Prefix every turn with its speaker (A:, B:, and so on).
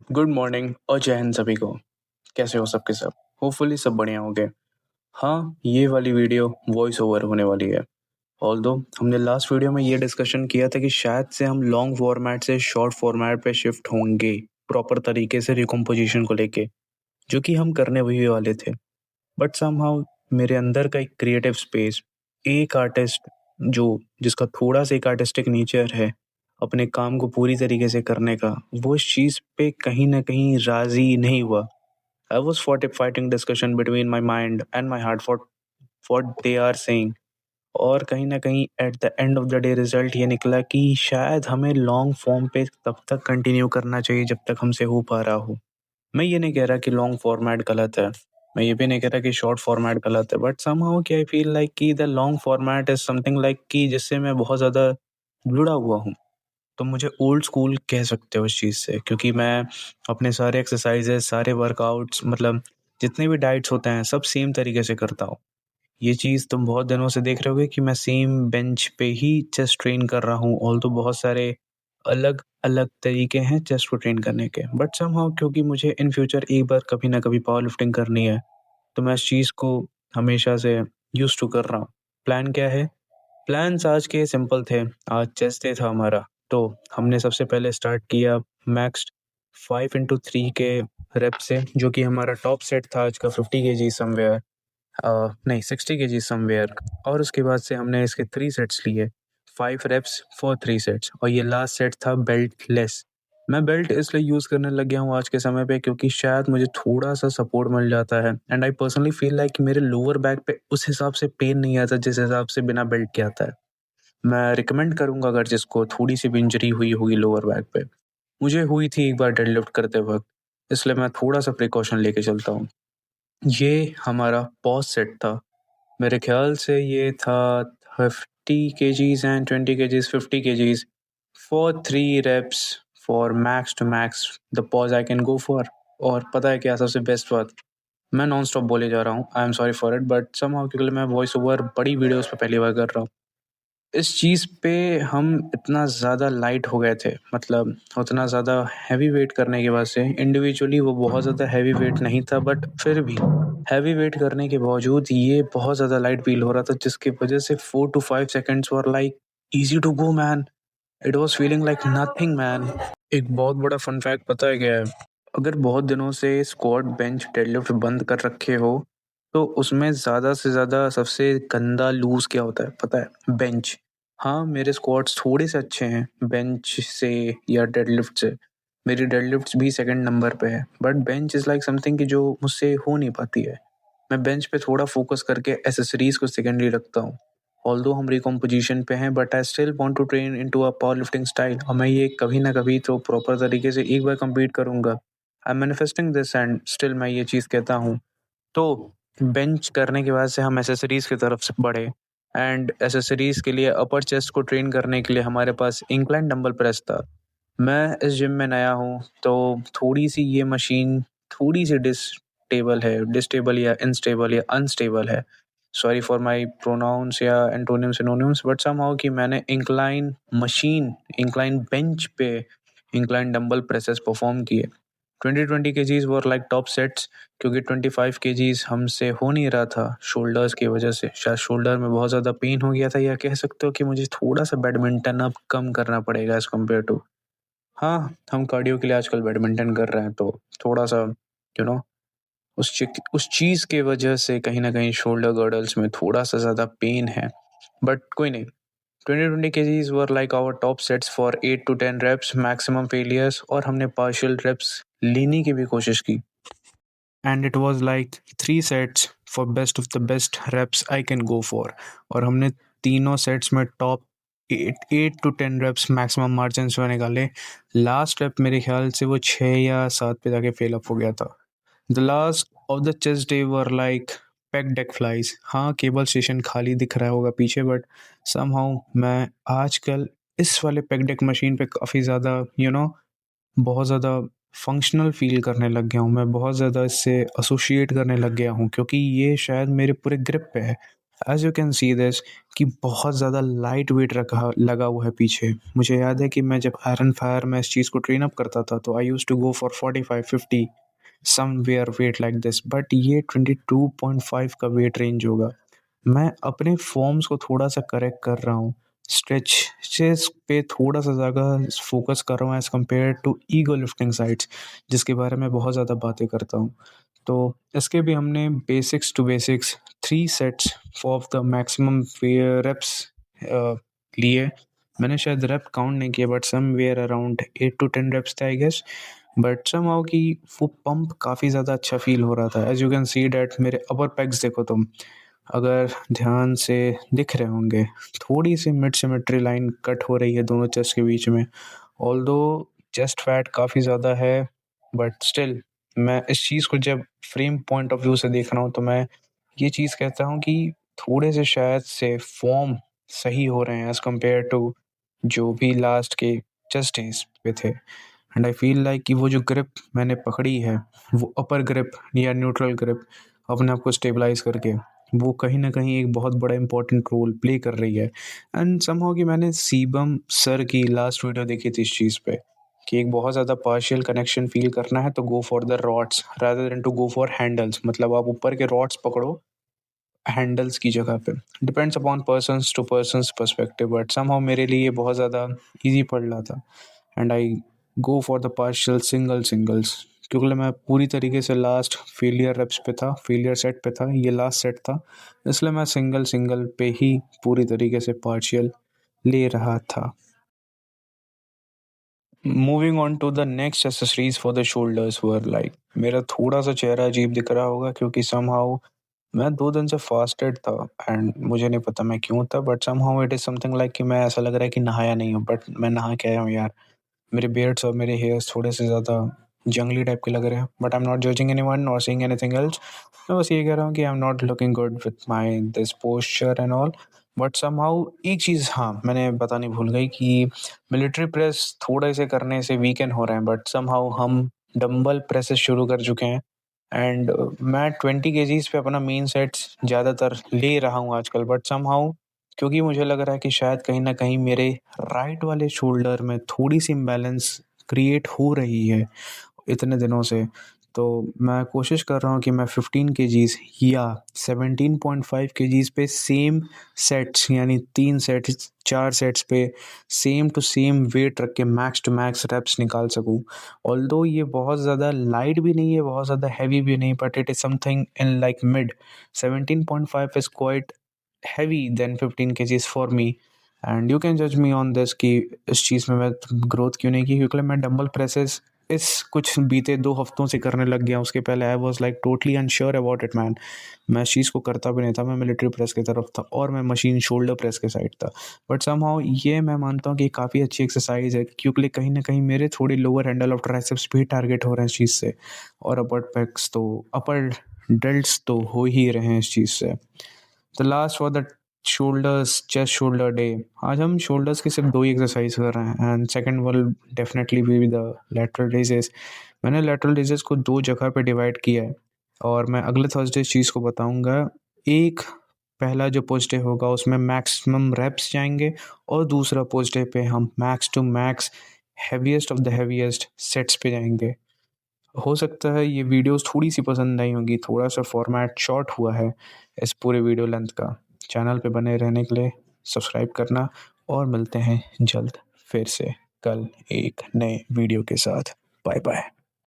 A: Good morning और जय हिंद सभी को। कैसे हो सबके सब? होपफुली सब बढ़िया होंगे। हाँ, ये वाली वीडियो वॉइस ओवर होने वाली है। ऑल्दो हमने लास्ट वीडियो में ये डिस्कशन किया था कि शायद से हम लॉन्ग फॉर्मेट से शॉर्ट फॉर्मेट पे शिफ्ट होंगे प्रॉपर तरीके से रिकम्पोजिशन को लेके, जो कि हम करने वही वाले थे। बट समहाउ मेरे अंदर का एक क्रिएटिव स्पेस, एक आर्टिस्ट जो जिसका थोड़ा सा एक आर्टिस्टिक नेचर है अपने काम को पूरी तरीके से करने का, वो इस चीज़ पे कहीं ना कहीं राजी नहीं हुआ। I was fighting discussion between my mind and my heart for what they are saying. और कहीं ना कहीं at the end of the day result ये निकला कि शायद हमें लॉन्ग फॉर्म पे तब तक कंटिन्यू करना चाहिए जब तक हमसे हो पा रहा हो। मैं ये नहीं कह रहा कि लॉन्ग फॉर्मेट गलत है, मैं ये भी नहीं कह रहा कि शॉर्ट फॉर्मेट गलत है, बट समहाउ कि आई फील लाइक कि the long format is something like कि जिससे मैं बहुत ज़्यादा जुड़ा हुआ हूँ। तो मुझे ओल्ड स्कूल कह सकते हो इस चीज़ से, क्योंकि मैं अपने सारे एक्सरसाइजेज, सारे वर्कआउट्स, मतलब जितने भी डाइट्स होते हैं सब सेम तरीके से करता हूँ। ये चीज़ तुम बहुत दिनों से देख रहे होगे कि मैं सेम बेंच पे ही चेस्ट ट्रेन कर रहा हूँ। ऑल तो बहुत सारे अलग अलग तरीके हैं चेस्ट को ट्रेन करने के, बट समहाउ क्योंकि मुझे इन फ्यूचर एक बार कभी ना कभी पावर लिफ्टिंग करनी है, तो मैं इस चीज़ को हमेशा से यूज टू कर रहा हूँ। प्लान क्या है? प्लान्स आज के सिंपल थे। आज चेस्ट डे था हमारा, तो हमने सबसे पहले स्टार्ट किया मैक्स 5 into 3 के रेप से, जो कि हमारा टॉप सेट था आज का 50 kg समवेयर, नहीं 60 kg समवेयर। और उसके बाद से हमने इसके 3 सेट्स लिए, 5 reps फॉर 3 सेट्स, और ये लास्ट सेट था बेल्ट लेस। मैं बेल्ट इसलिए यूज़ करने लग गया हूँ आज के समय पे क्योंकि शायद मुझे थोड़ा सा सपोर्ट मिल जाता है, and I personally feel like कि मेरे लोअर बैक पे उस हिसाब से पेन नहीं आता जिस हिसाब से बिना बेल्ट के आता है। मैं रिकमेंड करूँगा अगर जिसको थोड़ी सी भी इंजरी हुई होगी लोअर बैक पे। मुझे हुई थी एक बार डेडलिफ्ट करते वक्त, इसलिए मैं थोड़ा सा प्रिकॉशन लेके चलता हूँ। ये हमारा पॉज सेट था। मेरे ख्याल से ये था 50 kgs and 20 kgs, 50 kgs for 3 reps for max to max the pause I can go for. और पता है क्या सबसे बेस्ट बात? मैं नॉन स्टॉप बोले जा रहा हूँ, I am sorry for it, but somehow क्योंकि मैं वॉइस ओवर बड़ी वीडियोस पे पहली बार कर रहा हूँ, इस चीज़ पे हम इतना ज़्यादा लाइट हो गए थे, मतलब उतना ज़्यादा हैवी वेट करने की वजह से। इंडिविजुअली वो बहुत ज़्यादा हैवी वेट नहीं था, बट फिर भी हैवी वेट करने के बावजूद ये बहुत ज़्यादा लाइट फील हो रहा था, जिसकी वजह से 4 to 5 seconds were like easy to go man. It was feeling like nothing man. एक बहुत बड़ा फन फैक्ट पता है क्या है? अगर बहुत दिनों से स्क्वाट बेंच डेडलिफ्ट बंद कर रखे हो, तो उसमें ज़्यादा से ज़्यादा सबसे गंदा लूज क्या होता है पता है? बेंच। हाँ, मेरे स्क्वाट्स थोड़े से अच्छे हैं बेंच से या डेडलिफ्ट से। मेरी डेडलिफ्ट्स भी सेकंड नंबर पे है, but bench is like something कि जो मुझसे हो नहीं पाती है। मैं बेंच पे थोड़ा फोकस करके एसेसरीज को सेकेंडरी रखता हूँ। ऑल्दो हम रिकॉम्पोजिशन पे हैं, but I still want to train into a power lifting style, और मैं ये कभी ना कभी तो प्रॉपर तरीके से एक बार कंप्लीट करूँगा। I am manifesting this and still मैं ये चीज़ कहता हूँ। तो बेंच करने के बाद से हम एसेसरीज की तरफ से बढ़े, एंड एसेसरीज के लिए अपर चेस्ट को ट्रेन करने के लिए हमारे पास इंक्लाइन डंबल प्रेस था। मैं इस जिम में नया हूँ, तो थोड़ी सी ये मशीन थोड़ी सी डिस्टेबल या इनस्टेबल या अनस्टेबल है। सॉरी फॉर माय प्रोनाउंस या एंटोनिम्स सिनोनिम्स, बट समहाउ कि मैंने इंक्लाइन बेंच पे इंक्लाइन डंबल प्रेसेस परफॉर्म किए। 20 kgs were like top sets, क्योंकि 25 kgs हमसे हो नहीं रहा था शोल्डर्स की वजह से। शायद शोल्डर में बहुत ज़्यादा पेन हो गया था, या कह सकते हो कि मुझे थोड़ा सा बैडमिंटन अब कम करना पड़ेगा एज़ कम्पेयर टू। हाँ, हम कार्डियो के लिए आजकल बैडमिंटन कर रहे हैं, तो थोड़ा सा यू नो उस चीज़ के वजह से कहीं ना कहीं शोल्डर गर्डल्स में थोड़ा सा ज़्यादा पेन है, बट कोई नहीं। 20 kgs were like our top sets for 8 to 10 reps maximum failures, और हमने पार्शियल रेप्स लेने की भी कोशिश की, and it was like 3 sets for best of the best reps I can go for. और हमने तीनों सेट्स में top 8 to 10 reps maximum margin में निकाले। लास्ट रेप मेरे ख्याल से वो 6 या 7 पे जाके फेल अप हो गया था। The last of the chest day were like pack deck flies. हाँ, केबल स्टेशन खाली दिख रहा होगा पीछे, बट समहाउ मैं आजकल इस वाले पैक डेक मशीन पे काफ़ी ज़्यादा बहुत ज़्यादा फंक्शनल फ़ील करने लग गया हूँ। मैं बहुत ज़्यादा इससे एसोसिएट करने लग गया हूँ, क्योंकि ये शायद मेरे पूरे ग्रिप पे है। As you can see this कि बहुत ज़्यादा लाइट वेट रखा लगा हुआ है पीछे। मुझे याद है कि मैं जब आयरन फायर में इस चीज़ को ट्रेन अप करता था तो I used to go for 45-50 somewhere weight like this, but ये 22.5 का वेट रेंज होगा। मैं अपने फॉर्म्स को थोड़ा-सा करेक्ट कर रहा हूँ। स्ट्रेचेज़ पे थोड़ा-सा ज़्यादा फ़ोकस कर रहा हूँ as compared to ego lifting sites, जिसके बारे में बहुत ज़्यादा बातें करता हूँ। तो इसके भी हमने basics to basics 3 sets of the maximum reps लिए। मैंने शायद रेप काउंट नहीं किया, but somewhere around 8 to 10 reps थे आई गेस। बट समहाउ कि वो पंप काफ़ी ज़्यादा अच्छा फ़ील हो रहा था। As you can see that मेरे अपर पेग्स देखो तुम, अगर ध्यान से दिख रहे होंगे, थोड़ी-सी मिड सिमेट्री लाइन कट हो रही है दोनों चेस्ट के बीच में। ऑल्दो चेस्ट फैट काफ़ी ज़्यादा है, बट स्टिल मैं इस चीज़ को जब फ्रेम पॉइंट ऑफ व्यू से देख रहा हूँ तो मैं ये चीज़ कहता हूँ कि थोड़े से शायद से फॉर्म सही हो रहे हैं एज़ कम्पेयर टू जो भी लास्ट के चेस्ट डेज़ पे थे। एंड आई फ़ील लाइक कि वो जो ग्रिप मैंने पकड़ी है, वो अपर ग्रिप या न्यूट्रल ग्रिप अपने आप को स्टेबलाइज़ करके, वो कहीं न कहीं एक बहुत बड़ा इम्पोर्टेंट रोल प्ले कर रही है। एंड समहाउ कि मैंने सीबम सर की लास्ट वीडियो देखी थी इस चीज़ पे, कि एक बहुत ज़्यादा पार्शियल कनेक्शन फ़ील करना है तो go for the rods rather than to go for handles. मतलब आप ऊपर के रॉड्स पकड़ो हैंडल्स की जगह पे। Depends upon persons to persons perspective, but somehow मेरे लिए ये बहुत ज़्यादा ईज़ी पड़ रहा था। And I go for the partial singles, क्योंकि मैं पूरी तरीके से लास्ट फेलियर रेप्स पे था, फेलियर सेट पे था, ये लास्ट सेट था, इसलिए मैं सिंगल पे ही पूरी तरीके से पार्शियल ले रहा था। Moving on to the next accessories for the shoulders were like, मेरा थोड़ा सा चेहरा अजीब दिख रहा होगा क्योंकि समहाउ मैं 2 दिन से फास्टेड था एंड मुझे नहीं पता मैं क्यों था, but somehow it is something like कि मैं ऐसा लग रहा है कि नहाया नहीं हूँ, बट मैं नहा के आया हूँ यार। मेरे बियर्ड्स और मेरे हेयर्स थोड़े से ज़्यादा जंगली टाइप के लग रहे हैं, but I am not judging anyone और सेइंग एनीथिंग एल्स। मैं बस ये कह रहा हूँ कि I am not looking good with my this posture and all. But somehow एक चीज़ हाँ, मैंने बतानी भूल गई कि मिलिट्री प्रेस थोड़े से करने से वीकेंड हो रहे हैं, बट समहाउ हम डंबल प्रेसेस शुरू कर चुके हैं। एंड मैं 20 केजीज़ पे अपना मेन सेट्स ज़्यादातर ले रहा हूँ आजकल, बट समहाउ क्योंकि मुझे लग रहा है कि शायद कहीं न कहीं मेरे राइट वाले शोल्डर में थोड़ी-सी इम्बैलेंस क्रिएट हो रही है इतने दिनों से। तो मैं कोशिश कर रहा हूँ कि मैं 15 केजीज़ या 17.5 केजीज़ पे सेम सेट्स यानी 3 सेट्स 4 सेट्स पे सेम टू सेम वेट रख के मैक्स टू मैक्स रेप्स निकाल सकूँ। ऑल्दो ये बहुत ज़्यादा लाइट भी नहीं है, बहुत ज़्यादा हेवी भी नहीं, but it is something in like mid. 17.5 is quite heavy than 15 kgs for me, and you can जज मी ऑन दिस कि इस चीज़ में मैं ग्रोथ क्यों नहीं की, क्योंकि मैं डंबल प्रेसेस इस कुछ बीते 2 हफ्तों से करने लग गया। उसके पहले I was like totally unsure about it man. मैं इस चीज़ को करता भी नहीं था, मैं मिलिट्री प्रेस की तरफ था और मैं मशीन शोल्डर प्रेस के साइड था। बट समहाउ ये मैं मानता हूँ कि काफ़ी अच्छी एक्सरसाइज है, क्योंकि कहीं न कहीं मेरे थोड़े लोअर हैंडल ऑफ ट्राइसेप्स भी टारगेट हो रहे हैं इस चीज़ से, और अपर डेल्ट्स तो हो ही रहे हैं इस चीज़ से। The last for the shoulders chest shoulder day. आज हम शोल्डर्स की सिर्फ 2 ही एक्सरसाइज कर रहे हैं and second will definitely be the lateral raises. मैंने लैटरल रेजेस को 2 जगह पे डिवाइड किया है और मैं अगले थर्सडे इस चीज़ को बताऊंगा। एक पहला जो पोस्ट डे होगा उसमें मैक्सिमम रेप्स जाएंगे और दूसरा पोस्ट डे पे हम max to max heaviest of the heaviest sets पे जाएंगे। हो सकता है ये वीडियोस थोड़ी-सी पसंद नहीं होंगी, थोड़ा-सा फॉर्मेट शॉर्ट हुआ है इस पूरे वीडियो लेंथ का। चैनल पे बने रहने के लिए सब्सक्राइब करना और मिलते हैं जल्द फिर से कल एक नए वीडियो के साथ। Bye bye.